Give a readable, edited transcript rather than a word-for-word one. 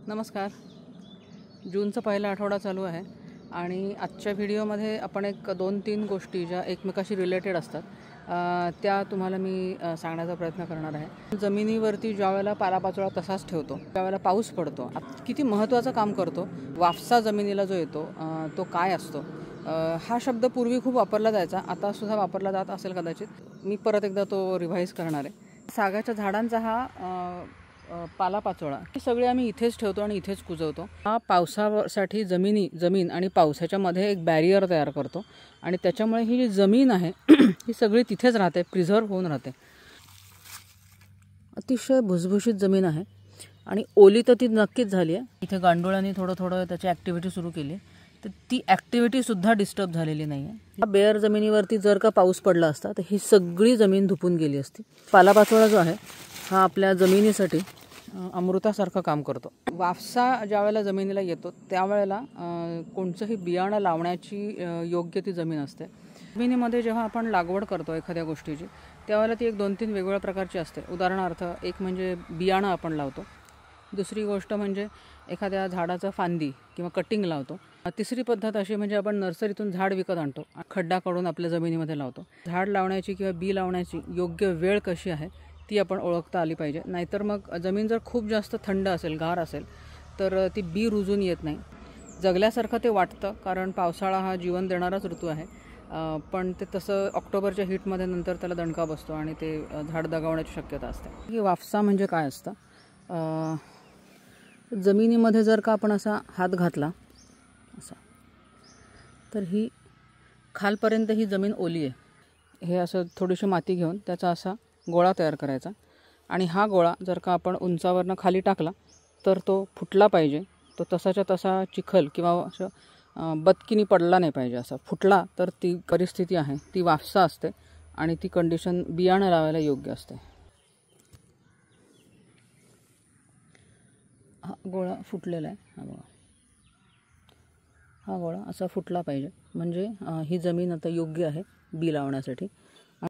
नमस्कार. जूनचा पहिला आठवडा चालू आहे आणि आजच्या व्हिडिओमध्ये आपण एक 2-3 गोष्टी ज्या एकमेकाशी रिलेटेड असतात त्या तुम्हाला मी सांगण्याचा प्रयत्न करणार आहे. जमिनीवरती ज्यावेळेला पालापाचोळा तसाच ठेवतो त्यावेळेला पाऊस पडतो किती महत्त्वाचं काम करतो. वाफसा जमिनीला जो येतो तो काय असतो. हा शब्द पूर्वी खूप वापरला जायचा, आता सुद्धा वापरला जात असेल कदाचित. मी परत एकदा तो रिवाईज करणार आहे. सागाच्या झाडांचा हा पालापाचोळा हे सगळे आम्ही इथेच ठेवतो आणि इथेच कुजवतो. हा पावसासाठी जमीन आणि पाऊस ह्याच्यामध्ये एक बॅरियर तयार करतो आणि त्याच्यामुळे ही जी जमीन आहे ही सगळी तिथेच राहते, प्रिझर्व होऊन राहते. अतिशय भुसभुशीत जमीन आहे आणि ओली तर ती नक्कीच झाली आहे. इथे गांडुळांनी थोडं त्याची ॲक्टिव्हिटी सुरू केली, तर ती ॲक्टिव्हिटीसुद्धा डिस्टर्ब झालेली नाही आहे. या बेअर जमिनीवरती जर का पाऊस पडला असता तर ही सगळी जमीन धुपून गेली असती. पालापाचोळा जो आहे हा आपल्या जमिनीसाठी अमृतासारखं काम करतो. वाफसा ज्यावेळेला जमिनीला येतो त्यावेळेला कोणतंही बियाणं लावण्याची योग्य ती जमीन असते. जमिनीमध्ये जेव्हा आपण लागवड करतो एखाद्या गोष्टीची त्यावेळेला ती एक 2-3 वेगवेगळ्या प्रकारची असते. उदाहरणार्थ एक म्हणजे बियाणं आपण लावतो, दुसरी गोष्ट म्हणजे एखाद्या झाडाचं फांदी किंवा कटिंग लावतो, तिसरी पद्धत अशी म्हणजे आपण नर्सरीतून झाड विकत आणतो, खड्डा काढून आपल्या जमिनीमध्ये लावतो. झाड लावण्याची किंवा बी लावण्याची योग्य वेळ कशी आहे ती आपण ओळखता आली पाहिजे. नाहीतर मग जमीन जर खूप जास्त थंड असेल, गार असेल तर ती बी रुजून येत नाही. जगल्यासारखं ते वाटतं कारण पावसाळा हा जीवन देणाराच ऋतू आहे, पण ते तसं ऑक्टोबरच्या हीटमध्ये नंतर त्याला दणका बसतो आणि ते झाड दगावण्याची शक्यता असते. की वाफसा म्हणजे काय असतं. जमिनीमध्ये जर का आपण असा हात घातला असा तर ही खालपर्यंत ही जमीन ओली आहे. हे असं थोडीशी माती घेऊन त्याचा असा गोळा तयार करायचा आणि हा गोळा जर का आपण उंचावरनं खाली टाकला तर तो फुटला पाहिजे. तो तसाच्या तसा चिखल किंवा असं बदकीनी पडला नाही पाहिजे. असा फुटला तर ती परिस्थिती आहे ती वाफसा असते आणि ती कंडिशन बियाणं लावायला योग्य असते. हा गोळा फुटलेला आहे, हा बघा. हा गोळा असा फुटला पाहिजे म्हणजे ही जमीन आता योग्य आहे बी लावण्यासाठी.